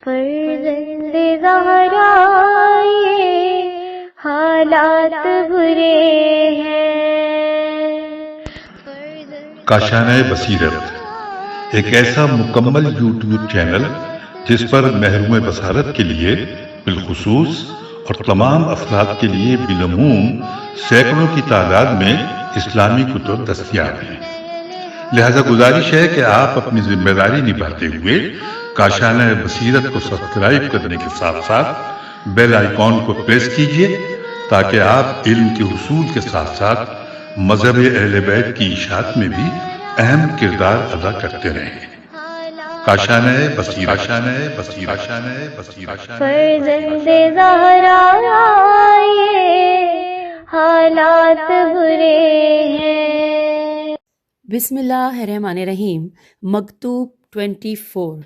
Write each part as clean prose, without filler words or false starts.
فرزند زہرا یہ حالات برے ہیں۔ کاشانۂ بصیرت ایک ایسا مکمل یوٹیوب چینل جس پر محروم بصارت کے لیے بالخصوص اور تمام افراد کے لیے بالعموم سینکڑوں کی تعداد میں اسلامی کتب دستیاب ہیں۔ لہذا گزارش ہے کہ آپ اپنی ذمہ داری نبھاتے ہوئے کاشانۂ بصیرت کو سبسکرائب کرنے کے ساتھ ساتھ بیل آئیکن کو پریس کیجیے تاکہ آپ علم کے حصول کے ساتھ ساتھ مذہب اہل بیت کی اشاعت میں بھی اہم کردار ادا کرتے رہیں۔ کاشانۂ بصیرت، کاشانۂ بصیرت، کاشانۂ بصیرت۔ فرزند زہرا یہ حالات برے ہیں۔ بسم اللہ الرحمن الرحیم۔ مکتوب 24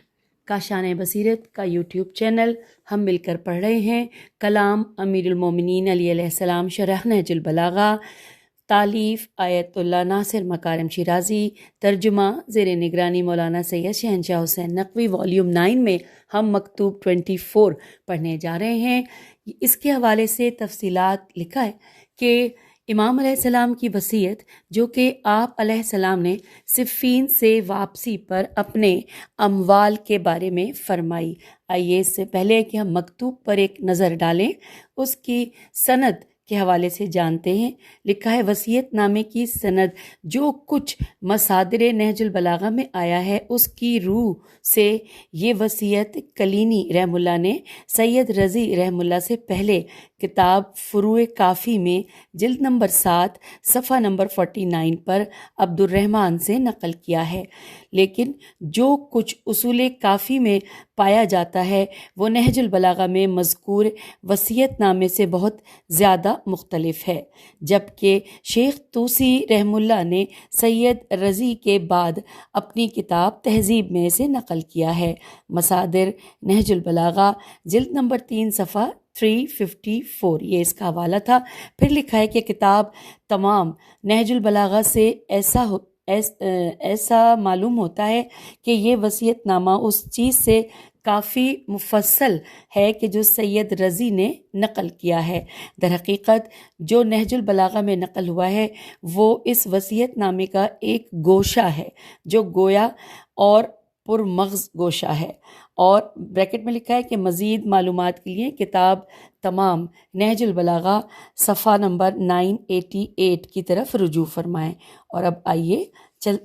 کاشانۂ بصیرت کا یوٹیوب چینل ہم مل کر پڑھ رہے ہیں کلام امیر المومنین علی علیہ السلام شرح نہج البلاغہ، تالیف آیت اللہ ناصر مکارم شیرازی، ترجمہ زیر نگرانی مولانا سید شہنشاہ حسین نقوی، والیوم 9 میں ہم مکتوب 24 پڑھنے جا رہے ہیں۔ اس کے حوالے سے تفصیلات لکھا ہے کہ امام علیہ السلام کی وصیت جو کہ آپ علیہ السلام نے صفین سے واپسی پر اپنے اموال کے بارے میں فرمائی۔ آئیے اس سے پہلے کہ ہم مکتوب پر ایک نظر ڈالیں اس کی سند کے حوالے سے جانتے ہیں۔ لکھا ہے وصیت نامے کی سند جو کچھ مصادر نہج البلاغہ میں آیا ہے اس کی روح سے یہ وصیت کلینی رحم اللہ نے سید رضی رحم اللہ سے پہلے کتاب فروع کافی میں جلد نمبر 7 صفحہ نمبر 49 پر عبد الرحمن سے نقل کیا ہے، لیکن جو کچھ اصول کافی میں پایا جاتا ہے وہ نہج البلاغہ میں مذکور وصیت نامے سے بہت زیادہ مختلف ہے، جبکہ شیخ طوسی رحم اللہ نے سید رضی کے بعد اپنی کتاب تہذیب میں سے نقل کیا ہے۔ مصادر نہج البلاغہ جلد نمبر 3 صفحہ 354 یہ اس کا حوالہ تھا۔ پھر لکھا ہے کہ کتاب تمام نہج البلاغہ سے ایسا معلوم ہوتا ہے کہ یہ وصیت نامہ اس چیز سے کافی مفصل ہے کہ جو سید رضی نے نقل کیا ہے۔ در حقیقت جو نہج البلاغہ میں نقل ہوا ہے وہ اس وصیت نامے کا ایک گوشہ ہے جو گویا اور پرمغز گوشہ ہے، اور بریکٹ میں لکھا ہے کہ مزید معلومات کے لیے کتاب تمام نہج البلاغہ صفحہ نمبر 988 کی طرف رجوع فرمائیں۔ اور اب آئیے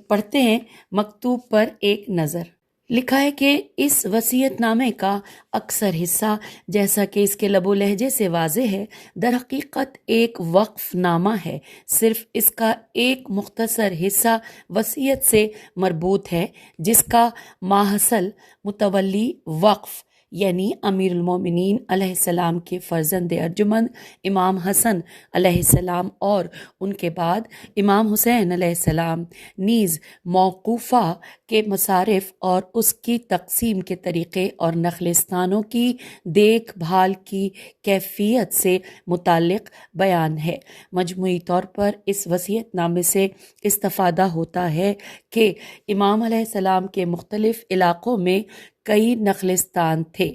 پڑھتے ہیں مکتوب پر ایک نظر۔ لکھا ہے کہ اس وصیت نامے کا اکثر حصہ جیسا کہ اس کے لب و لہجے سے واضح ہے در حقیقت ایک وقف نامہ ہے، صرف اس کا ایک مختصر حصہ وصیت سے مربوط ہے جس کا ماحصل متولی وقف یعنی امیر المومنین علیہ السلام کے فرزند ارجمند امام حسن علیہ السلام اور ان کے بعد امام حسین علیہ السلام نیز موقوفہ کے مصارف اور اس کی تقسیم کے طریقے اور نخلستانوں کی دیکھ بھال کی کیفیت سے متعلق بیان ہے۔ مجموعی طور پر اس وصیت نامے سے استفادہ ہوتا ہے کہ امام علیہ السلام کے مختلف علاقوں میں کئی نخلستان تھے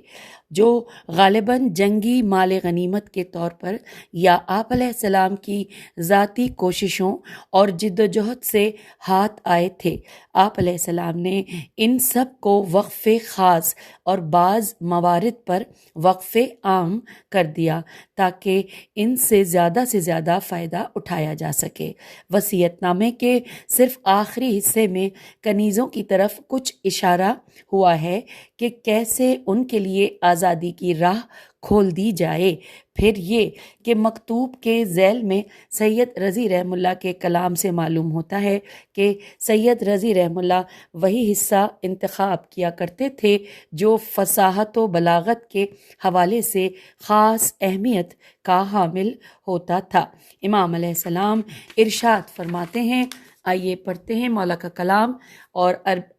جو غالباً جنگی مال غنیمت کے طور پر یا آپ علیہ السلام کی ذاتی کوششوں اور جد و جہد سے ہاتھ آئے تھے۔ آپ علیہ السلام نے ان سب کو وقف خاص اور بعض موارد پر وقف عام کر دیا تاکہ ان سے زیادہ فائدہ اٹھایا جا سکے۔ وصیت نامے کے صرف آخری حصے میں کنیزوں کی طرف کچھ اشارہ ہوا ہے کہ کیسے ان کے لیے آزادی کی راہ کھول دی جائے۔ پھر یہ کہ مکتوب کے ذیل میں سید رضی رحم اللہ کے کلام سے معلوم ہوتا ہے کہ سید رضی رحم اللہ وہی حصہ انتخاب کیا کرتے تھے جو فصاحت و بلاغت کے حوالے سے خاص اہمیت کا حامل ہوتا تھا۔ امام علیہ السلام ارشاد فرماتے ہیں، آئیے پڑھتے ہیں مولا کا کلام، اور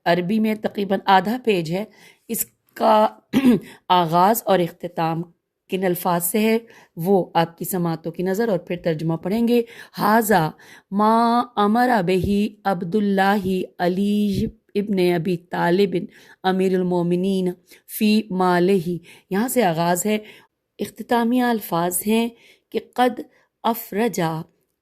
عربی میں تقریباً آدھا پیج ہے۔ اس کا آغاز اور اختتام کن الفاظ سے ہے وہ آپ کی سماعتوں کی نظر، اور پھر ترجمہ پڑھیں گے۔ ھذا ما امر بہ عبد اللہ علی ابن ابی طالب امیر المومنین فی مالہ، یہاں سے آغاز ہے۔ اختتامیہ الفاظ ہیں کہ قد افرجا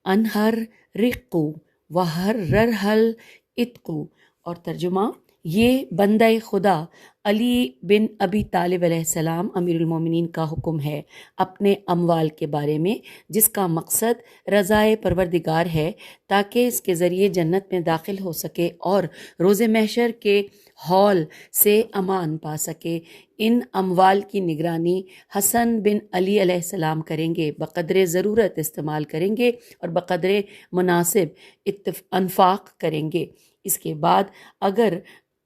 انہر رقو وحررحل اتقو، اور ترجمہ یہ بندہ خدا علی بن ابی طالب علیہ السلام امیر المومنین کا حکم ہے اپنے اموال کے بارے میں، جس کا مقصد رضائے پروردگار ہے تاکہ اس کے ذریعے جنت میں داخل ہو سکے اور روز محشر کے ہول سے امان پا سکے۔ ان اموال کی نگرانی حسن بن علی علیہ السلام کریں گے، بقدر ضرورت استعمال کریں گے اور بقدر مناسب انفاق کریں گے۔ اس کے بعد اگر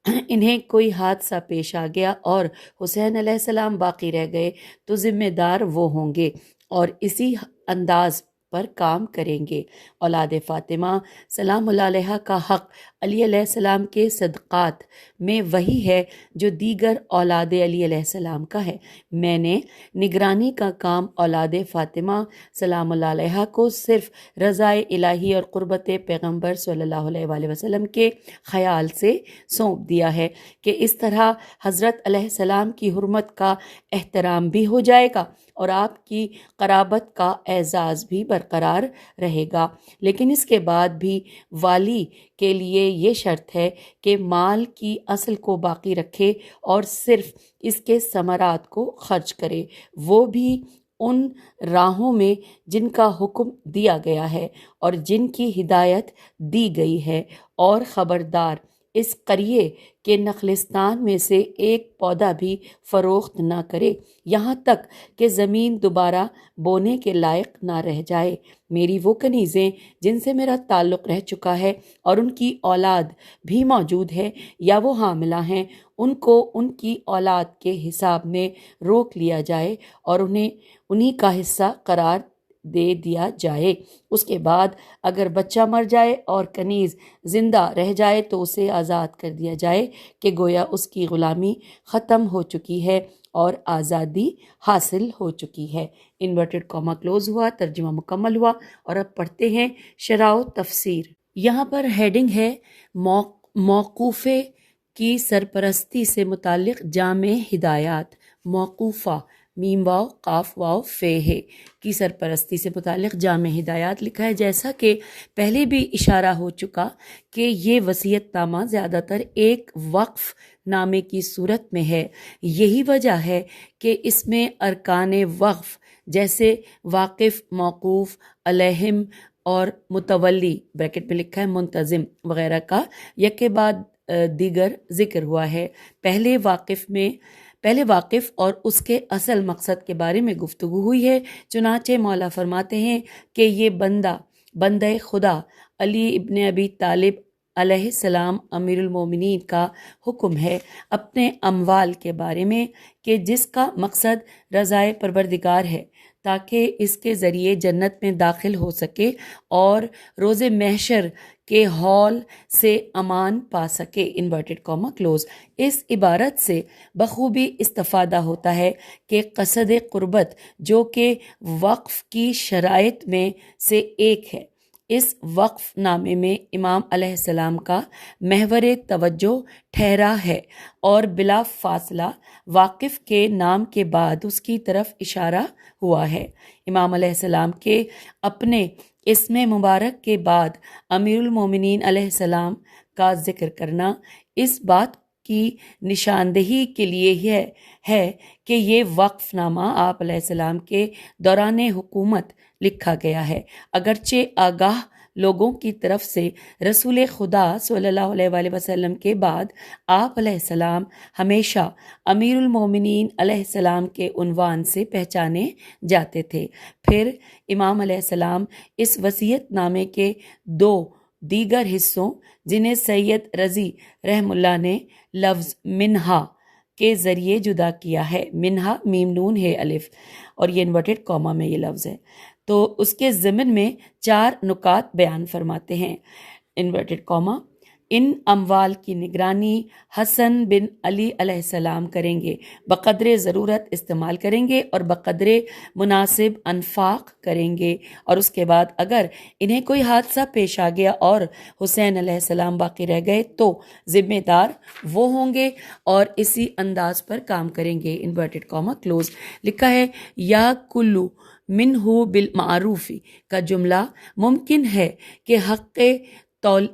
انہیں کوئی حادثہ پیش آ گیا اور حسین علیہ السلام باقی رہ گئے تو ذمہ دار وہ ہوں گے اور اسی انداز پر کام کریں گے۔ اولاد فاطمہ سلام اللہ علیہ کا حق علی علیہ السلام کے صدقات میں وہی ہے جو دیگر اولاد علی علیہ السلام کا ہے۔ میں نے نگرانی کا کام اولاد فاطمہ سلام اللہ علیہ کو صرف رضائے الہی اور قربت پیغمبر صلی اللہ علیہ وآلہ وسلم کے خیال سے سونپ دیا ہے کہ اس طرح حضرت علیہ السلام کی حرمت کا احترام بھی ہو جائے گا اور آپ کی قرابت کا اعزاز بھی برقرار رہے گا۔ لیکن اس کے بعد بھی والی کے لیے یہ شرط ہے کہ مال کی اصل کو باقی رکھے اور صرف اس کے ثمرات کو خرچ کرے، وہ بھی ان راہوں میں جن کا حکم دیا گیا ہے اور جن کی ہدایت دی گئی ہے، اور خبردار اس قریے کے نخلستان میں سے ایک پودا بھی فروخت نہ کرے یہاں تک کہ زمین دوبارہ بونے کے لائق نہ رہ جائے۔ میری وہ کنیزیں جن سے میرا تعلق رہ چکا ہے اور ان کی اولاد بھی موجود ہے یا وہ حاملہ ہیں، ان کو ان کی اولاد کے حساب میں روک لیا جائے اور انہیں کا حصہ قرار دے دیا جائے۔ اس کے بعد اگر بچہ مر جائے اور کنیز زندہ رہ جائے تو اسے آزاد کر دیا جائے کہ گویا اس کی غلامی ختم ہو چکی ہے اور آزادی حاصل ہو چکی ہے۔ انورٹڈ کاما کلوز ہوا، ترجمہ مکمل ہوا، اور اب پڑھتے ہیں شرح و تفسیر۔ یہاں پر ہیڈنگ ہے موقوفے کی سرپرستی سے متعلق جامع ہدایات۔ موقوفہ میم واو قاف واو فے ہے کی سرپرستی سے متعلق جامع ہدایات لکھا ہے۔ جیسا کہ پہلے بھی اشارہ ہو چکا کہ یہ وصیت نامہ زیادہ تر ایک وقف نامے کی صورت میں ہے۔ یہی وجہ ہے کہ اس میں ارکان وقف جیسے واقف، موقوف علیہم اور متولی بریکٹ میں لکھا ہے منتظم وغیرہ کا یکے بعد دیگر ذکر ہوا ہے۔ پہلے واقف اور اس کے اصل مقصد کے بارے میں گفتگو ہوئی ہے۔ چنانچہ مولا فرماتے ہیں کہ یہ بندہ خدا علی ابن ابی طالب علیہ السلام امیر المومنین کا حکم ہے اپنے اموال کے بارے میں کہ جس کا مقصد رضائے پروردگار ہے تاکہ اس کے ذریعے جنت میں داخل ہو سکے اور روز محشر کے ہول سے امان پا سکے۔ Inverted Cama close. اس عبارت سے بخوبی استفادہ ہوتا ہے کہ قصد قربت جو کہ وقف کی شرائط میں سے ایک ہے، اس وقف نامے میں امام علیہ السلام کا محور توجہ ٹھہرا ہے اور بلا فاصلہ واقف کے نام کے بعد اس کی طرف اشارہ ہوا ہے۔ امام علیہ السلام کے اپنے اسم مبارک کے بعد امیر المومنین علیہ السلام کا ذکر کرنا اس بات کی نشاندہی کے لیے ہے کہ یہ وقف نامہ آپ علیہ السلام کے دوران حکومت لکھا گیا ہے، اگرچہ آگاہ لوگوں کی طرف سے رسول خدا صلی اللہ علیہ وآلہ وسلم کے بعد آپ علیہ السلام ہمیشہ امیر المومنین علیہ السلام کے عنوان سے پہچانے جاتے تھے۔ پھر امام علیہ السلام اس وصیت نامے کے دو دیگر حصوں جنہیں سید رضی رحم اللہ نے لفظ منہا کے ذریعے جدا کیا ہے، منہا میم نون ہے الف، اور یہ انورٹڈ کاما میں یہ لفظ ہے، تو اس کے ضمن میں 4 نکات بیان فرماتے ہیں۔ انورٹڈ کاما، ان اموال کی نگرانی حسن بن علی علیہ السلام کریں گے، بقدر ضرورت استعمال کریں گے اور بقدر مناسب انفاق کریں گے، اور اس کے بعد اگر انہیں کوئی حادثہ پیش آ گیا اور حسین علیہ السلام باقی رہ گئے تو ذمہ دار وہ ہوں گے اور اسی انداز پر کام کریں گے۔ انورٹڈ کاما کلوز لکھا ہے یا کلو منہ بالمعروف کا جملہ ممکن ہے کہ حق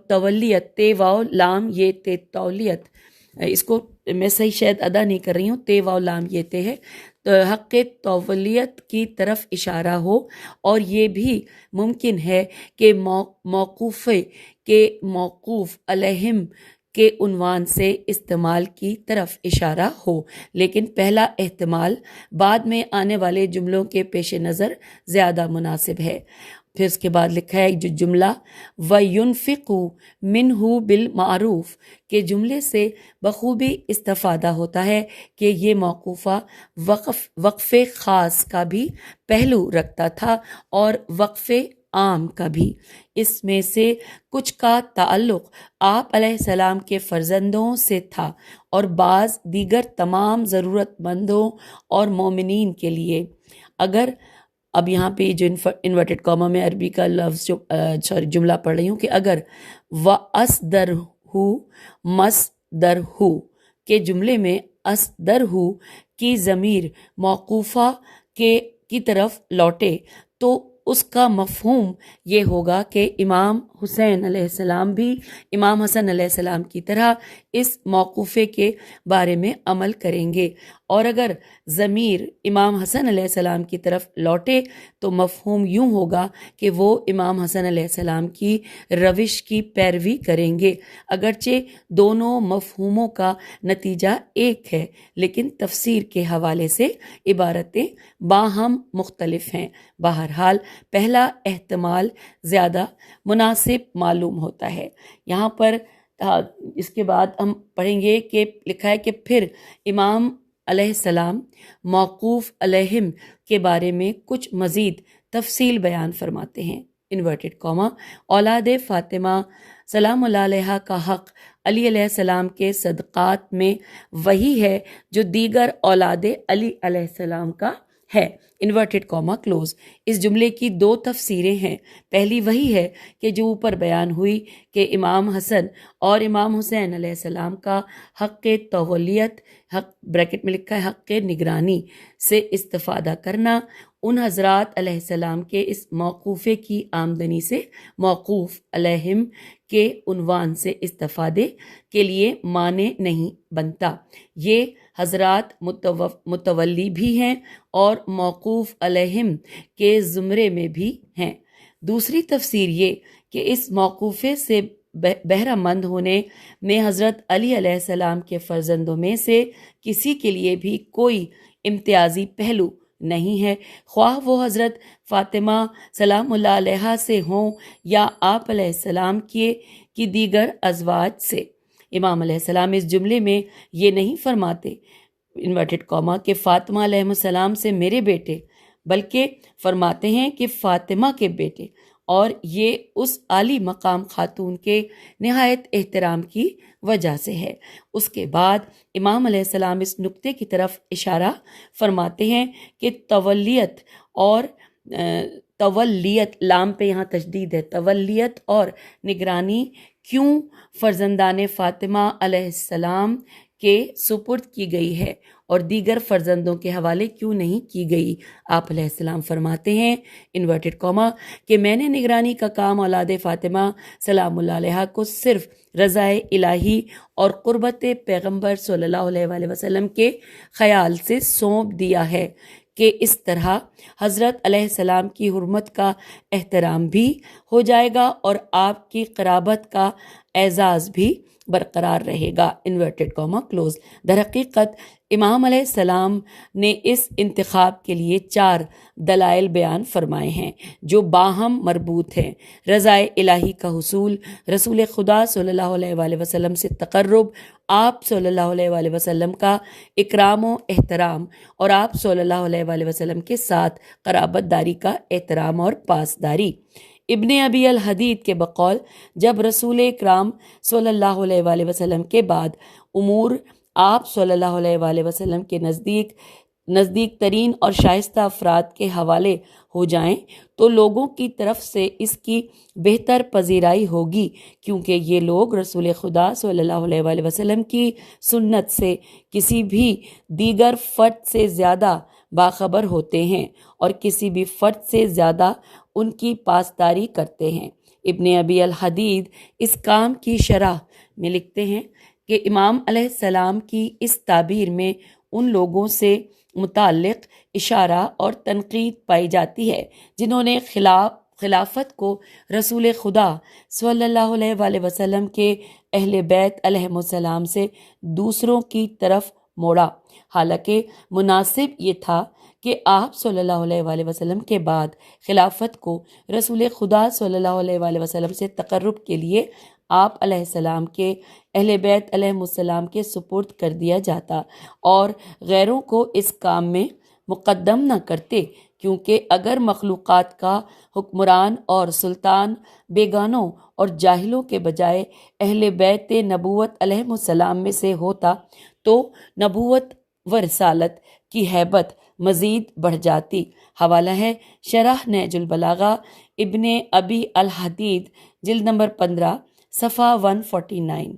تولیت تے واو لام یہ تے تولیت، اس کو میں صحیح شاید ادا نہیں کر رہی ہوں، تے واو لام یہ تے ہے، حق تولیت کی طرف اشارہ ہو، اور یہ بھی ممکن ہے کہ موقوف کے موقوف علیہم کے عنوان سے استعمال کی طرف اشارہ ہو، لیکن پہلا احتمال بعد میں آنے والے جملوں کے پیش نظر زیادہ مناسب ہے۔ پھر اس کے بعد لکھا ہے جو جملہ وَيُنْفِقُ مِنْهُ بِالْمَعْرُوف کے جملے سے بخوبی استفادہ ہوتا ہے کہ یہ موقوفہ وقف خاص کا بھی پہلو رکھتا تھا اور وقف عام کا بھی۔ اس میں سے کچھ کا تعلق آپ علیہ السلام کے فرزندوں سے تھا اور بعض دیگر تمام ضرورت مندوں اور مومنین کے لیے۔ اگر اب یہاں پہ جو انورٹڈ کاما میں عربی کا لفظ جملہ پڑھ رہی ہوں کہ اگر وَأَصْدَرْهُ مَصْدَرْهُ کے جملے میں أَصْدَرْهُ کی ضمیر موقوفہ کی طرف لوٹے تو اس کا مفہوم یہ ہوگا کہ امام حسین علیہ السلام بھی امام حسن علیہ السلام کی طرح اس موقوفے کے بارے میں عمل کریں گے، اور اگر ضمیر امام حسن علیہ السلام کی طرف لوٹے تو مفہوم یوں ہوگا کہ وہ امام حسن علیہ السلام کی روش کی پیروی کریں گے، اگرچہ دونوں مفہوموں کا نتیجہ ایک ہے لیکن تفسیر کے حوالے سے عبارتیں باہم مختلف ہیں۔ بہرحال پہلا احتمال زیادہ مناسب معلوم ہوتا ہے۔ یہاں پر اس کے بعد ہم پڑھیں گے کہ لکھا ہے کہ پھر امام علیہ السلام موقوف علیہم کے بارے میں کچھ مزید تفصیل بیان فرماتے ہیں۔ انورٹڈ کاما اولاد فاطمہ سلام اللہ علیہ کا حق علی علیہ السلام کے صدقات میں وہی ہے جو دیگر اولاد علی علیہ السلام کا ہے۔ انورٹڈ کاما کلوز اس جملے کی دو تفسیریں ہیں۔ پہلی وہی ہے کہ جو اوپر بیان ہوئی کہ امام حسن اور امام حسین علیہ السلام کا حق تولیت، حق بریکٹ میں لکھا ہے حق نگرانی سے استفادہ کرنا، ان حضرات علیہ السلام کے اس موقوفے کی آمدنی سے موقوف علیہم کے عنوان سے استفادے کے لیے مانع نہیں بنتا۔ یہ حضرات متولی بھی ہیں اور موقوف علیہم کے زمرے میں بھی ہیں۔ دوسری تفسیر یہ کہ اس موقوفے سے بہرہ مند ہونے میں حضرت علی علیہ السلام کے فرزندوں میں سے کسی کے لیے بھی کوئی امتیازی پہلو نہیں ہے، خواہ وہ حضرت فاطمہ سلام اللہ علیہ سے ہوں یا آپ علیہ السلام کی دیگر ازواج سے۔ امام علیہ السلام اس جملے میں یہ نہیں فرماتے انورٹڈ کاما کہ فاطمہ علیہ السلام سے میرے بیٹے، بلکہ فرماتے ہیں کہ فاطمہ کے بیٹے، اور یہ اس عالی مقام خاتون کے نہایت احترام کی وجہ سے ہے۔ اس کے بعد امام علیہ السلام اس نقطے کی طرف اشارہ فرماتے ہیں کہ تولیت لام پہ یہاں تشدید ہے، تولیت اور نگرانی کیوں فرزندان فاطمہ علیہ السلام کے سپرد کی گئی ہے اور دیگر فرزندوں کے حوالے کیوں نہیں کی گئی۔ آپ علیہ السلام فرماتے ہیں انورٹڈ کاما کہ میں نے نگرانی کا کام اولاد فاطمہ سلام اللہ علیہ کو صرف رضا الہی اور قربت پیغمبر صلی اللہ علیہ وآلہ وسلم کے خیال سے سونپ دیا ہے کہ اس طرح حضرت علیہ السلام کی حرمت کا احترام بھی ہو جائے گا اور آپ کی قرابت کا اعزاز بھی برقرار رہے گا۔ انورٹڈ کاما کلوز در حقیقت امام علیہ السلام نے اس انتخاب کے لیے 4 دلائل بیان فرمائے ہیں جو باہم مربوط ہیں: رضا الہی کا حصول، رسول خدا صلی اللہ علیہ وآلہ وسلم سے تقرب، آپ صلی اللہ علیہ وآلہ وسلم کا اکرام و احترام، اور آپ صلی اللہ علیہ وآلہ وسلم کے ساتھ قرابت داری کا احترام اور پاسداری۔ ابن ابی الحدید کے بقول جب رسول اکرام صلی اللہ علیہ وآلہ وسلم کے بعد امور آپ صلی اللہ علیہ وآلہ وسلم کے نزدیک ترین اور شائستہ افراد کے حوالے ہو جائیں تو لوگوں کی طرف سے اس کی بہتر پذیرائی ہوگی، کیونکہ یہ لوگ رسول خدا صلی اللہ علیہ وآلہ وسلم کی سنت سے کسی بھی دیگر فرد سے زیادہ باخبر ہوتے ہیں اور کسی بھی فرد سے زیادہ ان کی پاسداری کرتے ہیں۔ ابن ابی الحدید اس کام کی شرح میں لکھتے ہیں کہ امام علیہ السلام کی اس تعبیر میں ان لوگوں سے متعلق اشارہ اور تنقید پائی جاتی ہے جنہوں نے خلافت کو رسول خدا صلی اللہ علیہ وآلہ وسلم کے اہل بیت علیہم السلام سے دوسروں کی طرف موڑا، حالانکہ مناسب یہ تھا کہ آپ صلی اللہ علیہ وآلہ وسلم کے بعد خلافت کو رسول خدا صلی اللہ علیہ وآلہ وسلم سے تقرب کے لیے آپ علیہ السلام کے اہل بیت علیہم السلام کے سپرد کر دیا جاتا اور غیروں کو اس کام میں مقدم نہ کرتے، کیونکہ اگر مخلوقات کا حکمران اور سلطان بیگانوں اور جاہلوں کے بجائے اہل بیت نبوت علیہم السلام میں سے ہوتا تو نبوت و رسالت کی ہیبت مزید بڑھ جاتی۔ حوالہ ہے شرح نہج البلاغہ ابن ابی الحدید جلد نمبر 15 صفحہ 149۔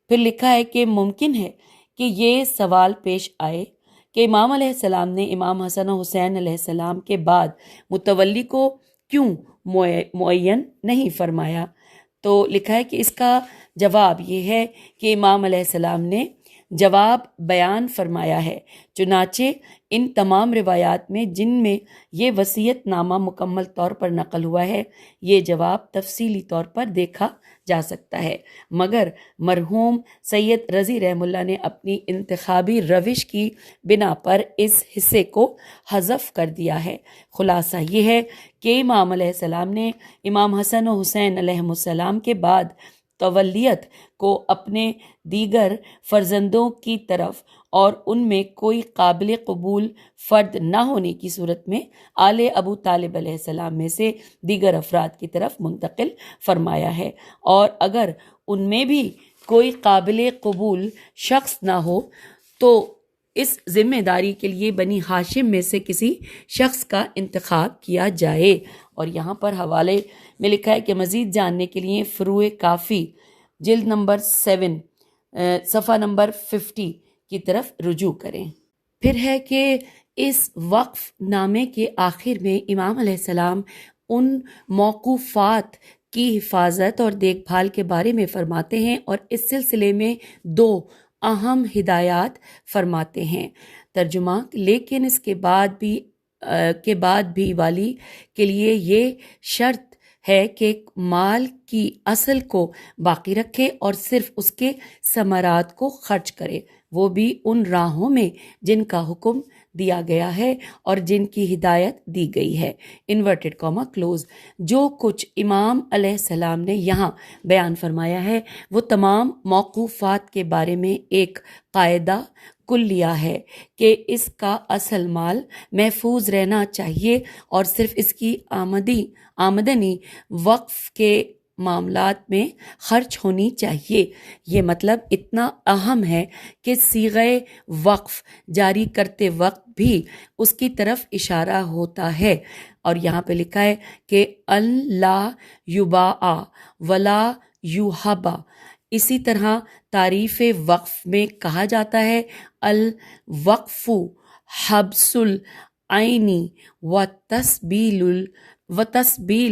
پھر لکھا ہے کہ ممکن ہے کہ یہ سوال پیش آئے کہ امام علیہ السلام نے امام حسن و حسین علیہ السلام کے بعد متولی کو کیوں معین نہیں فرمایا؟ تو لکھا ہے کہ اس کا جواب یہ ہے کہ امام علیہ السلام نے جواب بیان فرمایا ہے، چنانچہ ان تمام روایات میں جن میں یہ وصیت نامہ مکمل طور پر نقل ہوا ہے یہ جواب تفصیلی طور پر دیکھا جا سکتا ہے، مگر مرحوم سید رضی رحمہ اللہ نے اپنی انتخابی روش کی بنا پر اس حصے کو حذف کر دیا ہے۔ خلاصہ یہ ہے کہ امام علیہ السلام نے امام حسن و حسین علیہم السلام کے بعد تولیت کو اپنے دیگر فرزندوں کی طرف اور ان میں کوئی قابل قبول فرد نہ ہونے کی صورت میں آل ابو طالب علیہ السلام میں سے دیگر افراد کی طرف منتقل فرمایا ہے، اور اگر ان میں بھی کوئی قابل قبول شخص نہ ہو تو اس ذمہ داری کے لیے بنی ہاشم میں سے کسی شخص کا انتخاب کیا جائے۔ اور یہاں پر حوالے میں لکھا ہے کہ مزید جاننے کے لیے فروع کافی جلد نمبر 7 صفحہ نمبر 50 کی طرف رجوع کریں۔ پھر ہے کہ اس وقف نامے کے آخر میں امام علیہ السلام ان موقوفات کی حفاظت اور دیکھ بھال کے بارے میں فرماتے ہیں اور اس سلسلے میں 2 اہم ہدایات فرماتے ہیں۔ ترجمہ: لیکن اس کے بعد بھی والی کے لیے یہ شرط ہے کہ مال کی اصل کو باقی رکھے اور صرف اس کے ثمرات کو خرچ کرے، وہ بھی ان راہوں میں جن کا حکم دیا گیا ہے اور جن کی ہدایت دی گئی ہے، انورٹڈ کاما کلوز۔ جو کچھ امام علیہ السلام نے یہاں بیان فرمایا ہے وہ تمام موقوفات کے بارے میں ایک قاعدہ کلیہ ہے کہ اس کا اصل مال محفوظ رہنا چاہیے اور صرف اس کی آمدنی وقف کے معاملات میں خرچ ہونی چاہیے۔ یہ مطلب اتنا اہم ہے کہ صیغہ وقف جاری کرتے وقت بھی اس کی طرف اشارہ ہوتا ہے، اور یہاں پہ لکھا ہے کہ اللہ یباع ولا یوہبا۔ اسی طرح تعریف وقف میں کہا جاتا ہے الوقف حبس العینی وتسبیل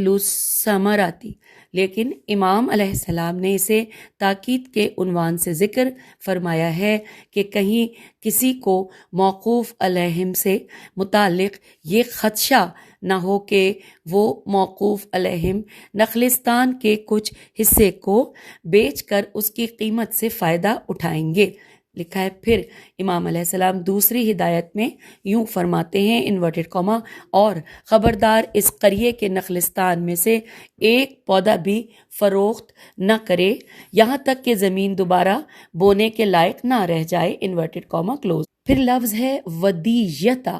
الثمراتی، لیکن امام علیہ السلام نے اسے تاکید کے عنوان سے ذکر فرمایا ہے کہ کہیں کسی کو موقوف علیہم سے متعلق یہ خدشہ نہ ہو کہ وہ موقوف علیہم نخلستان کے کچھ حصے کو بیچ کر اس کی قیمت سے فائدہ اٹھائیں گے۔ لکھا ہے پھر امام علیہ السلام دوسری ہدایت میں یوں فرماتے ہیں انورٹڈ کاما، اور خبردار اس قریے کے نخلستان میں سے ایک پودا بھی فروخت نہ کرے یہاں تک کہ زمین دوبارہ بونے کے لائق نہ رہ جائے، انورٹڈ کاما کلوز۔ پھر لفظ ہے ودیعتا،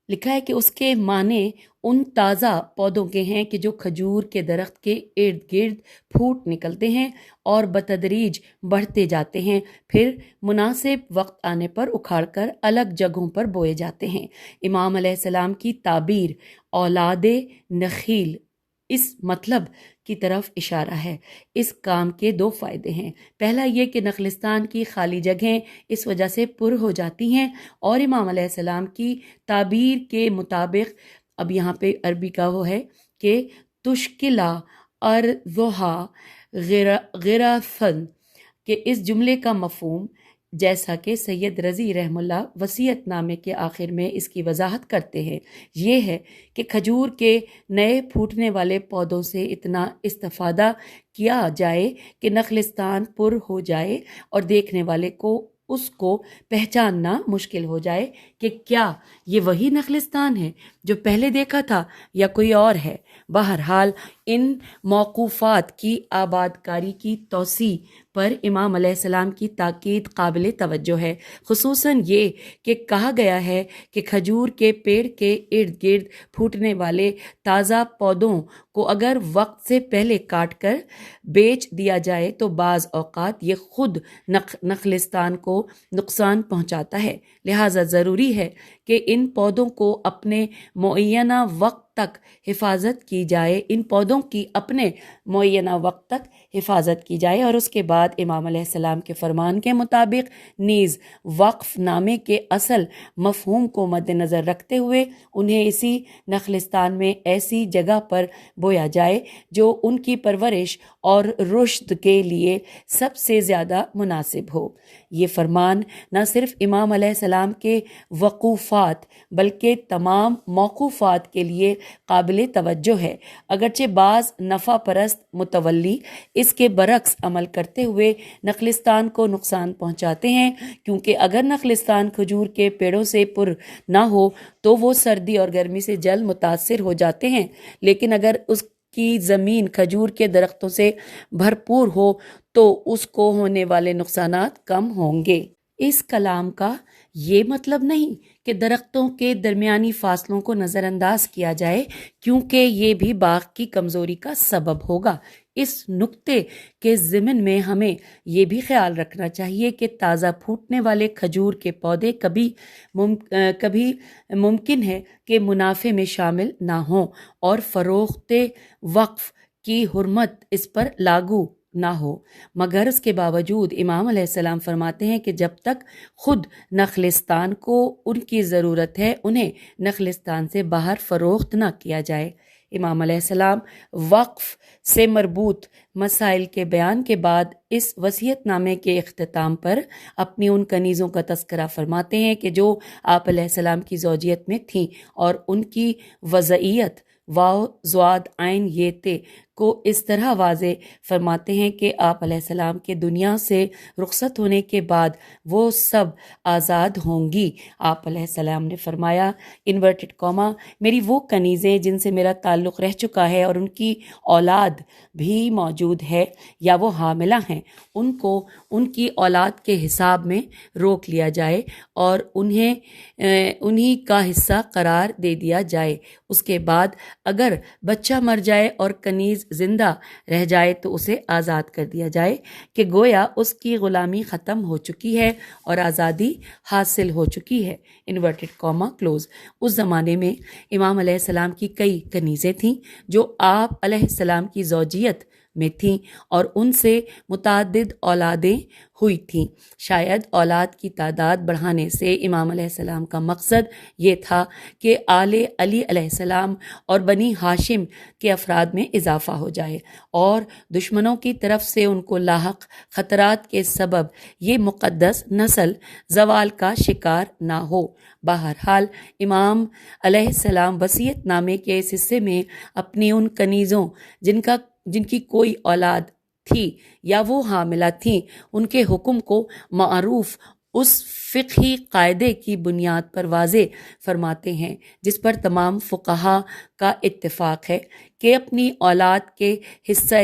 لکھا ہے کہ اس کے معنی ان تازہ پودوں کے ہیں کہ جو کھجور کے درخت کے ارد گرد پھوٹ نکلتے ہیں اور بتدریج بڑھتے جاتے ہیں، پھر مناسب وقت آنے پر اکھاڑ کر الگ جگہوں پر بوئے جاتے ہیں۔ امام علیہ السلام کی تعبیر اولاد نخیل اس مطلب کی طرف اشارہ ہے۔ اس کام کے دو فائدے ہیں۔ پہلا یہ کہ نخلستان کی خالی جگہیں اس وجہ سے پر ہو جاتی ہیں، اور امام علیہ السلام کی تعبیر کے مطابق، اب یہاں پہ عربی کا وہ ہے کہ تشکلا ارضھا غرفن، کہ اس جملے کا مفہوم جیسا کہ سید رضی رحم اللہ وصیت نامے کے آخر میں اس کی وضاحت کرتے ہیں، یہ ہے کہ کھجور کے نئے پھوٹنے والے پودوں سے اتنا استفادہ کیا جائے کہ نخلستان پر ہو جائے اور دیکھنے والے کو اس کو پہچاننا مشکل ہو جائے کہ کیا یہ وہی نخلستان ہے جو پہلے دیکھا تھا یا کوئی اور ہے۔ بہرحال ان موقوفات کی آباد کاری کی توسیع پر امام علیہ السلام کی تاکید قابل توجہ ہے، خصوصاً یہ کہ کہا گیا ہے کہ کھجور کے پیڑ کے ارد گرد پھوٹنے والے تازہ پودوں کو اگر وقت سے پہلے کاٹ کر بیچ دیا جائے تو بعض اوقات یہ خود نخلستان کو نقصان پہنچاتا ہے، لہٰذا ضروری ہے کہ ان پودوں کو اپنے معینہ وقت تک حفاظت کی جائے، ان پودوں کی اپنے معینہ وقت تک حفاظت کی جائے، اور اس کے بعد امام علیہ السلام کے فرمان کے مطابق نیز وقف نامے کے اصل مفہوم کو مد نظر رکھتے ہوئے انہیں اسی نخلستان میں ایسی جگہ پر بویا جائے جو ان کی پرورش اور رشد کے لیے سب سے زیادہ مناسب ہو۔ یہ فرمان نہ صرف امام علیہ السلام کے وقوفات بلکہ تمام موقوفات کے لیے قابل توجہ ہے، اگرچہ بعض نفع پرست متولی اس کے برعکس عمل کرتے ہوئے نخلستان کو نقصان پہنچاتے ہیں، کیونکہ اگر نخلستان کھجور کے پیڑوں سے پر نہ ہو تو وہ سردی اور گرمی سے جلد متاثر ہو جاتے ہیں، لیکن اگر اس کی زمین کھجور کے درختوں سے بھرپور ہو تو اس کو ہونے والے نقصانات کم ہوں گے۔ اس کلام کا یہ مطلب نہیں کہ درختوں کے درمیانی فاصلوں کو نظر انداز کیا جائے، کیونکہ یہ بھی باغ کی کمزوری کا سبب ہوگا۔ اس نکتے کے ضمن میں ہمیں یہ بھی خیال رکھنا چاہیے کہ تازہ پھوٹنے والے کھجور کے پودے کبھی ممکن ہے کہ منافع میں شامل نہ ہوں اور فروخت وقف کی حرمت اس پر لاگو نہ ہو، مگر اس کے باوجود امام علیہ السلام فرماتے ہیں کہ جب تک خود نخلستان کو ان کی ضرورت ہے انہیں نخلستان سے باہر فروخت نہ کیا جائے۔ امام علیہ السلام وقف سے مربوط مسائل کے بیان کے بعد اس وصیت نامے کے اختتام پر اپنی ان کنیزوں کا تذکرہ فرماتے ہیں کہ جو آپ علیہ السلام کی زوجیت میں تھیں، اور ان کی وضعیت واو زواد عین یہ تے کو اس طرح واضح فرماتے ہیں کہ آپ علیہ السلام کے دنیا سے رخصت ہونے کے بعد وہ سب آزاد ہوں گی۔ آپ علیہ السلام نے فرمایا انورٹڈ کاما میری وہ کنیزیں جن سے میرا تعلق رہ چکا ہے اور ان کی اولاد بھی موجود ہے یا وہ حاملہ ہیں، ان کو ان کی اولاد کے حساب میں روک لیا جائے اور انہی کا حصہ قرار دے دیا جائے۔ اس کے بعد اگر بچہ مر جائے اور کنیز زندہ رہ جائے تو اسے آزاد کر دیا جائے کہ گویا اس کی غلامی ختم ہو چکی ہے اور آزادی حاصل ہو چکی ہے، انورٹڈ کاما کلوز۔ اس زمانے میں امام علیہ السلام کی کئی کنیزیں تھیں جو آپ علیہ السلام کی زوجیت میں تھیں اور ان سے متعدد اولادیں ہوئی تھیں۔ شاید اولاد کی تعداد بڑھانے سے امام علیہ السلام کا مقصد یہ تھا کہ آل علی علیہ السلام اور بنی ہاشم کے افراد میں اضافہ ہو جائے اور دشمنوں کی طرف سے ان کو لاحق خطرات کے سبب یہ مقدس نسل زوال کا شکار نہ ہو۔ بہرحال امام علیہ السلام وصیت نامے کے اس حصے میں اپنی ان کنیزوں جن کی کوئی اولاد تھی یا وہ حاملہ تھیں ان کے حکم کو معروف اس فقہی قاعدے کی بنیاد پر واضح فرماتے ہیں جس پر تمام فقہا کا اتفاق ہے کہ اپنی اولاد کے حصہ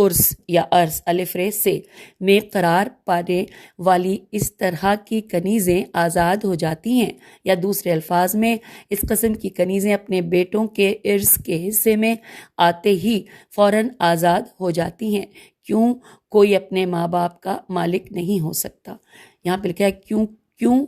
عرس یا عرس الف ر سے میں قرار پانے والی اس طرح کی کنیزیں آزاد ہو جاتی ہیں، یا دوسرے الفاظ میں اس قسم کی کنیزیں اپنے بیٹوں کے عرس کے حصے میں آتے ہی فوراً آزاد ہو جاتی ہیں؟ کیوں کوئی اپنے ماں باپ کا مالک نہیں ہو سکتا؟ یہاں پہ لکھا ہے کیوں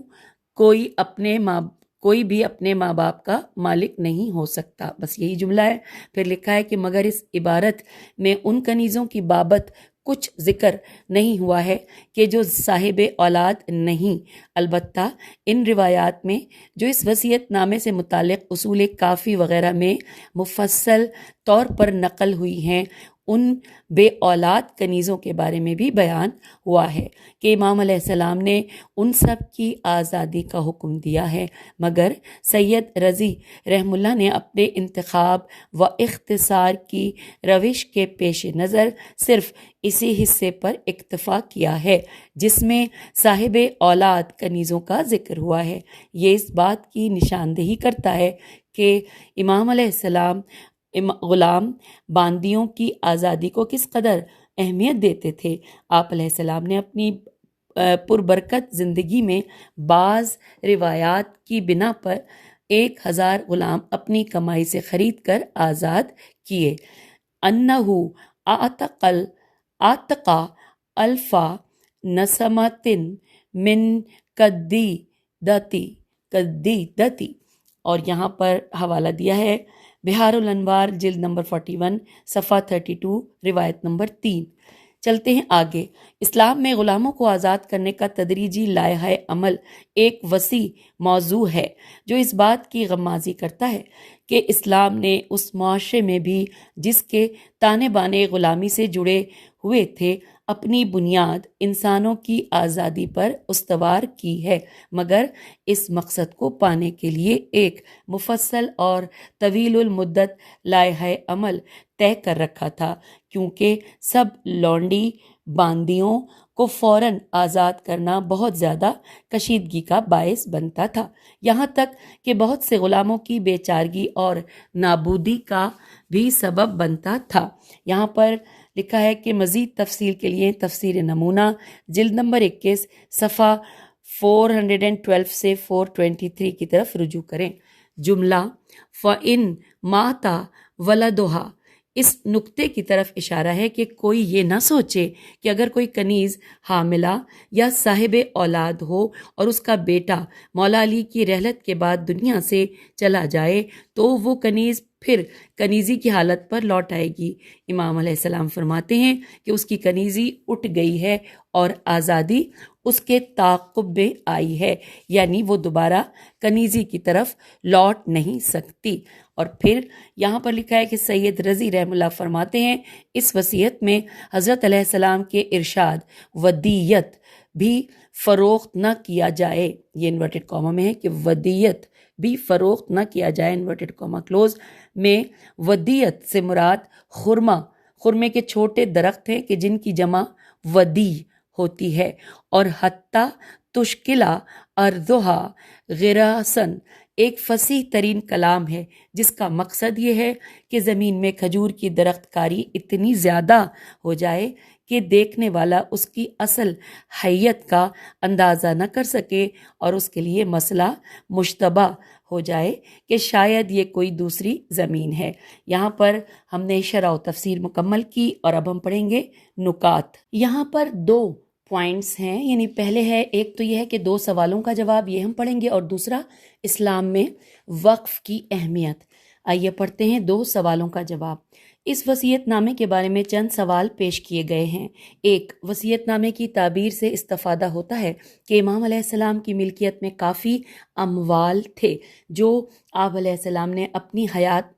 کوئی بھی اپنے ماں باپ کا مالک نہیں ہو سکتا، بس یہی جملہ ہے۔ پھر لکھا ہے کہ مگر اس عبارت میں ان کنیزوں کی بابت کچھ ذکر نہیں ہوا ہے کہ جو صاحب اولاد نہیں، البتہ ان روایات میں جو اس وصیت نامے سے متعلق اصول کافی وغیرہ میں مفصل طور پر نقل ہوئی ہیں، ان بے اولاد کنیزوں کے بارے میں بھی بیان ہوا ہے کہ امام علیہ السلام نے ان سب کی آزادی کا حکم دیا ہے، مگر سید رضی رحم اللہ نے اپنے انتخاب و اختصار کی روش کے پیش نظر صرف اسی حصے پر اکتفا کیا ہے جس میں صاحب اولاد کنیزوں کا ذکر ہوا ہے۔ یہ اس بات کی نشاندہی کرتا ہے کہ امام علیہ السلام غلام باندیوں کی آزادی کو کس قدر اہمیت دیتے تھے۔ آپ علیہ السلام نے اپنی پربرکت زندگی میں بعض روایات کی بنا پر 1000 غلام اپنی کمائی سے خرید کر آزاد کیے۔ انہو آتقا الفا نسمتن من قدیدتی، اور یہاں پر حوالہ دیا ہے بہار الانوار جلد نمبر 41 صفحہ 32 روایت نمبر 3۔ چلتے ہیں آگے۔ اسلام میں غلاموں کو آزاد کرنے کا تدریجی لائحہ عمل ایک وسیع موضوع ہے جو اس بات کی غمازی کرتا ہے کہ اسلام نے اس معاشرے میں بھی جس کے تانے بانے غلامی سے جڑے ہوئے تھے اپنی بنیاد انسانوں کی آزادی پر استوار کی ہے، مگر اس مقصد کو پانے کے لیے ایک مفصل اور طویل المدت لائحہ عمل طے کر رکھا تھا، کیونکہ سب لونڈی باندیوں کو فوراً آزاد کرنا بہت زیادہ کشیدگی کا باعث بنتا تھا، یہاں تک کہ بہت سے غلاموں کی بے چارگی اور نابودی کا بھی سبب بنتا تھا۔ یہاں پر لکھا ہے کہ مزید تفصیل کے لیے تفسیر نمونہ جلد نمبر 21 صفحہ 412 سے 423 کی طرف رجوع کریں۔ جملہ فَإِن مَاتَ وَلَدُهَا اس نقطے کی طرف اشارہ ہے کہ کوئی یہ نہ سوچے کہ اگر کوئی کنیز حاملہ یا صاحب اولاد ہو اور اس کا بیٹا مولا علی کی رحلت کے بعد دنیا سے چلا جائے تو وہ کنیز پھر کنیزی کی حالت پر لوٹ آئے گی۔ امام علیہ السلام فرماتے ہیں کہ اس کی کنیزی اٹھ گئی ہے اور آزادی اس کے تعاقب میں آئی ہے، یعنی وہ دوبارہ کنیزی کی طرف لوٹ نہیں سکتی۔ اور پھر یہاں پر لکھا ہے کہ سید رضی رحم اللہ فرماتے ہیں اس وصیت میں حضرت علیہ السلام کے ارشاد ودیت بھی فروخت نہ کیا جائے، یہ انورٹڈ کاما میں ہے کہ ودیت بھی فروخت نہ کیا جائے انورٹڈ کاما کلوز میں۔ ودیت سے مراد خرمے کے چھوٹے درخت ہیں کہ جن کی جمع ودی ہوتی ہے، اور حتیٰ تشکلہ ارضھا غراسن ایک فصیح ترین کلام ہے جس کا مقصد یہ ہے کہ زمین میں کھجور کی درخت کاری اتنی زیادہ ہو جائے کہ دیکھنے والا اس کی اصل حیت کا اندازہ نہ کر سکے اور اس کے لیے مسئلہ مشتبہ ہو جائے کہ شاید یہ کوئی دوسری زمین ہے۔ یہاں پر ہم نے شرح و تفسیر مکمل کی اور اب ہم پڑھیں گے نکات۔ یہاں پر 2 پوائنٹس ہیں، یعنی پہلے ہے ایک تو یہ ہے کہ 2 سوالوں کا جواب یہ ہم پڑھیں گے، اور دوسرا اسلام میں وقف کی اہمیت۔ آئیے پڑھتے ہیں 2 سوالوں کا جواب۔ اس وصیت نامے کے بارے میں چند سوال پیش کیے گئے ہیں۔ ایک، وصیت نامے کی تعبیر سے استفادہ ہوتا ہے کہ امام علیہ السلام کی ملکیت میں کافی اموال تھے جو آپ علیہ السلام نے اپنی حیات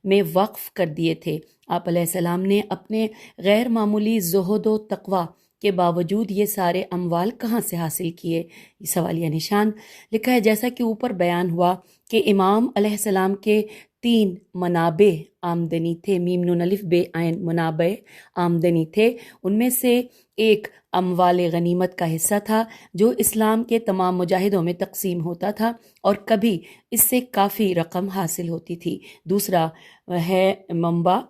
میں وقف کر دیے تھے۔ آپ علیہ السلام نے اپنے غیر معمولی زہد و تقوی کے باوجود یہ سارے اموال کہاں سے حاصل کیے؟ یہ سوالیہ نشان لکھا ہے۔ جیسا کہ اوپر بیان ہوا کہ امام علیہ السلام کے 3 منابع آمدنی تھے، میم نون الف بے عین منابع آمدنی تھے، ان میں سے ایک اموال غنیمت کا حصہ تھا جو اسلام کے تمام مجاہدوں میں تقسیم ہوتا تھا اور کبھی اس سے کافی رقم حاصل ہوتی تھی۔ دوسرا ہے منبع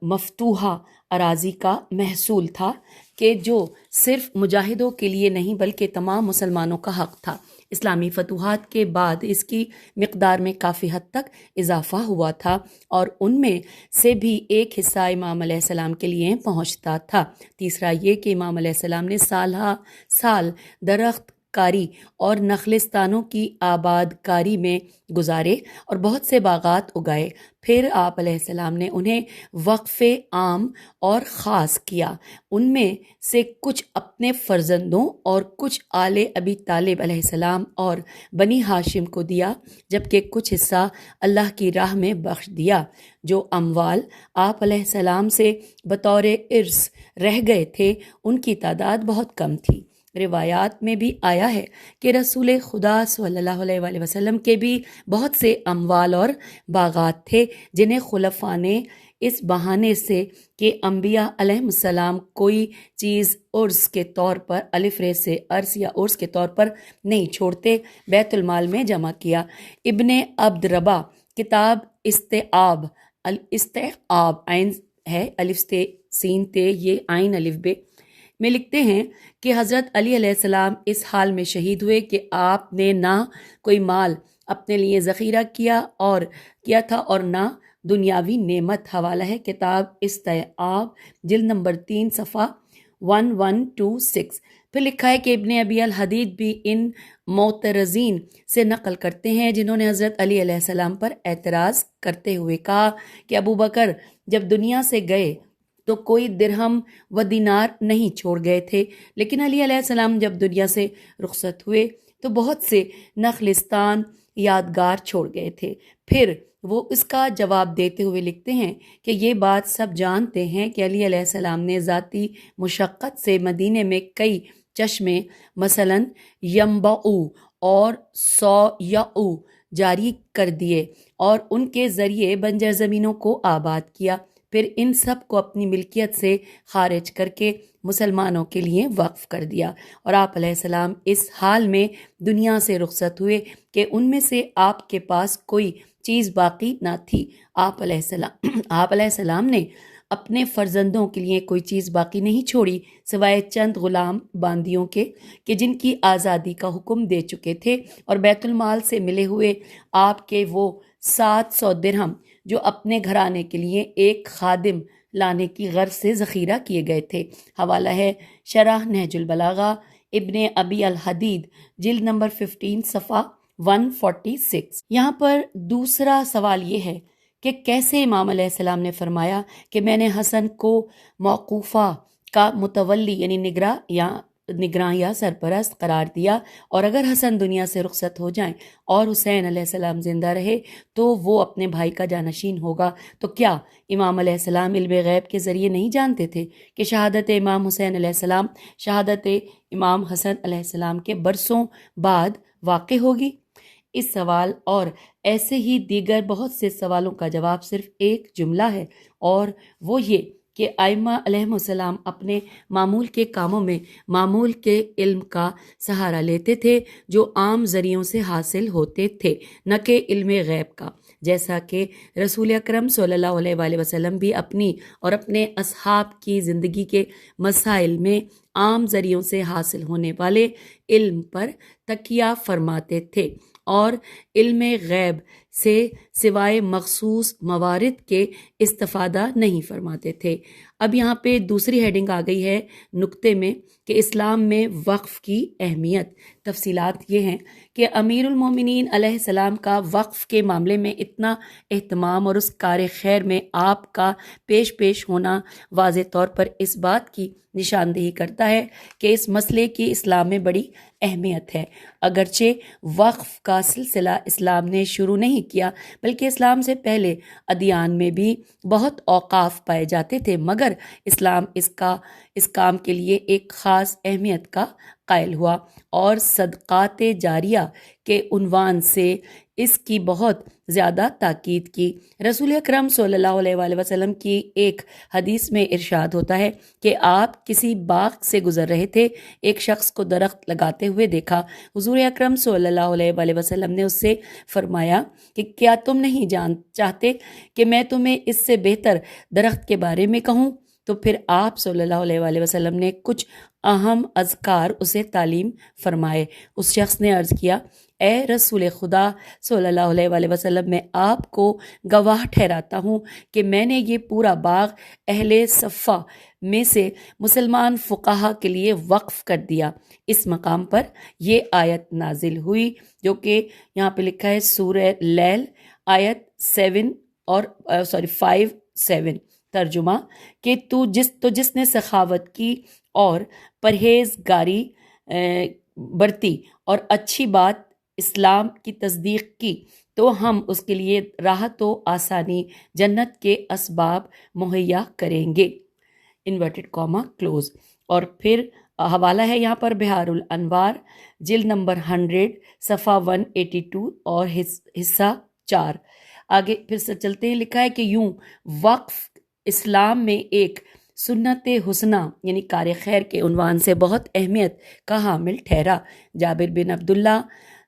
مفتوحہ اراضی کا محصول تھا کہ جو صرف مجاہدوں کے لیے نہیں بلکہ تمام مسلمانوں کا حق تھا۔ اسلامی فتوحات کے بعد اس کی مقدار میں کافی حد تک اضافہ ہوا تھا اور ان میں سے بھی ایک حصہ امام علیہ السلام کے لیے پہنچتا تھا۔ تیسرا یہ کہ امام علیہ السلام نے سالہ سال درخت کاری اور نخلستانوں کی آباد کاری میں گزارے اور بہت سے باغات اگائے۔ پھر آپ علیہ السلام نے انہیں وقف عام اور خاص کیا، ان میں سے کچھ اپنے فرزندوں اور کچھ آل ابی طالب علیہ السلام اور بنی ہاشم کو دیا، جبکہ کچھ حصہ اللہ کی راہ میں بخش دیا۔ جو اموال آپ علیہ السلام سے بطور ارث رہ گئے تھے ان کی تعداد بہت کم تھی۔ روایات میں بھی آیا ہے کہ رسول خدا صلی اللہ علیہ وآلہ وسلم کے بھی بہت سے اموال اور باغات تھے جنہیں خلفاء نے اس بہانے سے کہ انبیاء علیہ السلام کوئی چیز عرس کے طور پر الف ر سے عرس یا عرس کے طور پر نہیں چھوڑتے، بیت المال میں جمع کیا۔ ابن عبد ربا کتاب استیعاب عین ہے الف تے سین تے یہ عین الف بے میں لکھتے ہیں کہ حضرت علی علیہ السلام اس حال میں شہید ہوئے کہ آپ نے نہ کوئی مال اپنے لیے ذخیرہ کیا تھا اور نہ دنیاوی نعمت۔ حوالہ ہے کتاب استیعاب جلد نمبر 3 صفحہ 1126۔ پھر لکھا ہے کہ ابن ابی الحدید بھی ان معترضین سے نقل کرتے ہیں جنہوں نے حضرت علی علیہ السلام پر اعتراض کرتے ہوئے کہا کہ ابو بکر جب دنیا سے گئے تو کوئی درہم و دینار نہیں چھوڑ گئے تھے، لیکن علی علیہ السلام جب دنیا سے رخصت ہوئے تو بہت سے نخلستان یادگار چھوڑ گئے تھے۔ پھر وہ اس کا جواب دیتے ہوئے لکھتے ہیں کہ یہ بات سب جانتے ہیں کہ علی علیہ السلام نے ذاتی مشقت سے مدینے میں کئی چشمے مثلاً ینبعو اور سویعو جاری کر دیے اور ان کے ذریعے بنجر زمینوں کو آباد کیا، پھر ان سب کو اپنی ملکیت سے خارج کر کے مسلمانوں کے لیے وقف کر دیا، اور آپ علیہ السلام اس حال میں دنیا سے رخصت ہوئے کہ ان میں سے آپ کے پاس کوئی چیز باقی نہ تھی۔ آپ علیہ السلام نے اپنے فرزندوں کے لیے کوئی چیز باقی نہیں چھوڑی سوائے چند غلام باندیوں کے کہ جن کی آزادی کا حکم دے چکے تھے، اور بیت المال سے ملے ہوئے آپ کے وہ 700 درہم جو اپنے گھرانے کے لیے ایک خادم لانے کی غرض سے ذخیرہ کیے گئے تھے۔ حوالہ ہے شرح نہج البلاغہ ابن ابی الحدید جلد نمبر 15 صفحہ 146۔ یہاں پر دوسرا سوال یہ ہے کہ کیسے امام علیہ السلام نے فرمایا کہ میں نے حسن کو موقوفہ کا متولی یعنی نگراں یا سرپرست قرار دیا، اور اگر حسن دنیا سے رخصت ہو جائیں اور حسین علیہ السلام زندہ رہے تو وہ اپنے بھائی کا جانشین ہوگا۔ تو کیا امام علیہ السلام علم غیب کے ذریعے نہیں جانتے تھے کہ شہادت امام حسین علیہ السلام شہادت امام حسن علیہ السلام کے برسوں بعد واقع ہوگی؟ اس سوال اور ایسے ہی دیگر بہت سے سوالوں کا جواب صرف ایک جملہ ہے، اور وہ یہ کہ ائمہ علیہم السلام اپنے معمول کے کاموں میں معمول کے علم کا سہارا لیتے تھے جو عام ذریعوں سے حاصل ہوتے تھے، نہ کہ علم غیب کا، جیسا کہ رسول اکرم صلی اللہ علیہ وآلہ وسلم بھی اپنی اور اپنے اصحاب کی زندگی کے مسائل میں عام ذریعوں سے حاصل ہونے والے علم پر تکیہ فرماتے تھے اور علم غیب سے سوائے مخصوص موارد کے استفادہ نہیں فرماتے تھے۔ اب یہاں پہ دوسری ہیڈنگ آ گئی ہے نقطے میں کہ اسلام میں وقف کی اہمیت۔ تفصیلات یہ ہیں کہ امیر المومنین علیہ السلام کا وقف کے معاملے میں اتنا اہتمام اور اس کار خیر میں آپ کا پیش ہونا واضح طور پر اس بات کی نشاندہی کرتا ہے کہ اس مسئلے کی اسلام میں بڑی اہمیت ہے۔ اگرچہ وقف کا سلسلہ اسلام نے شروع نہیں کیا بلکہ اسلام سے پہلے ادیان میں بھی بہت اوقاف پائے جاتے تھے، مگر اسلام اس کام کے لیے ایک خاص اہمیت کا قائل ہوا اور صدقات جاریہ کے عنوان سے اس کی بہت زیادہ تاکید کی۔ رسول اکرم صلی اللہ علیہ وآلہ وسلم کی ایک حدیث میں ارشاد ہوتا ہے کہ آپ کسی باغ سے گزر رہے تھے، ایک شخص کو درخت لگاتے ہوئے دیکھا۔ حضور اکرم صلی اللہ علیہ وآلہ وسلم نے اس سے فرمایا کہ کیا تم نہیں چاہتے کہ میں تمہیں اس سے بہتر درخت کے بارے میں کہوں؟ تو پھر آپ صلی اللہ علیہ وآلہ وسلم نے کچھ اہم اذکار اسے تعلیم فرمائے۔ اس شخص نے عرض کیا، اے رسول خدا صلی اللہ علیہ وآلہ وسلم، میں آپ کو گواہ ٹھہراتا ہوں کہ میں نے یہ پورا باغ اہل صفہ میں سے مسلمان فقہا کے لیے وقف کر دیا۔ اس مقام پر یہ آیت نازل ہوئی جو کہ یہاں پہ لکھا ہے سورہ لیل آیت 5:7 ترجمہ کہ جس نے سخاوت کی اور پرہیزگاری برتی اور اچھی بات اسلام کی تصدیق کی تو ہم اس کے لیے راحت و آسانی جنت کے اسباب مہیا کریں گے، انورٹڈ کاما کلوز۔ اور پھر حوالہ ہے یہاں پر بہار الانوار جلد نمبر 100 صفحہ 182 اور حصہ 4۔ آگے پھر سے چلتے ہیں، لکھا ہے کہ یوں وقف اسلام میں ایک سنت حسنہ یعنی کار خیر کے عنوان سے بہت اہمیت کا حامل ٹھہرا۔ جابر بن عبداللہ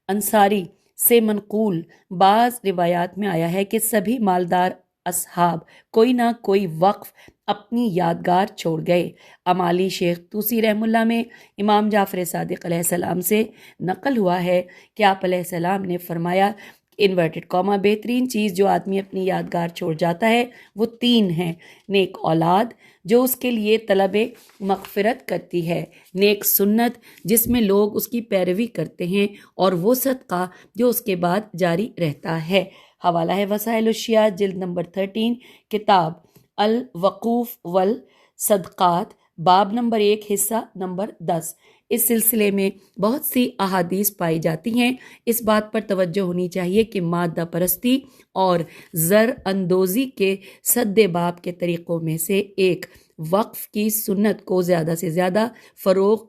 انصاری سے منقول بعض روایات میں آیا ہے کہ سبھی مالدار اصحاب کوئی نہ کوئی وقف اپنی یادگار چھوڑ گئے۔ امالی شیخ توسی رحم اللہ میں امام جعفر صادق علیہ السلام سے نقل ہوا ہے کہ آپ علیہ السلام نے فرمایا، انورٹڈ کاما بہترین چیز جو آدمی اپنی یادگار چھوڑ جاتا ہے وہ 3 ہیں: نیک اولاد جو اس کے لیے طلب مغفرت کرتی ہے، نیک سنت جس میں لوگ اس کی پیروی کرتے ہیں، اور وہ صدقہ جو اس کے بعد جاری رہتا ہے۔ حوالہ ہے وسائل الشیعہ جلد نمبر 13 کتاب الوقوف والصدقات باب نمبر 1 حصہ نمبر 10۔ اس سلسلے میں بہت سی احادیث پائی جاتی ہیں۔ اس بات پر توجہ ہونی چاہیے کہ مادہ پرستی اور زر اندوزی کے سد باب کے طریقوں میں سے ایک وقف کی سنت کو زیادہ سے زیادہ فروغ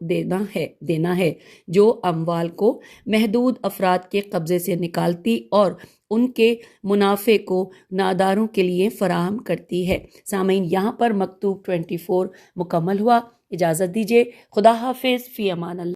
دینا ہے جو اموال کو محدود افراد کے قبضے سے نکالتی اور ان کے منافع کو ناداروں کے لیے فراہم کرتی ہے۔ سامعین، یہاں پر مکتوب 24 مکمل ہوا۔ اجازت دیجیے، خدا حافظ، فی امان اللہ۔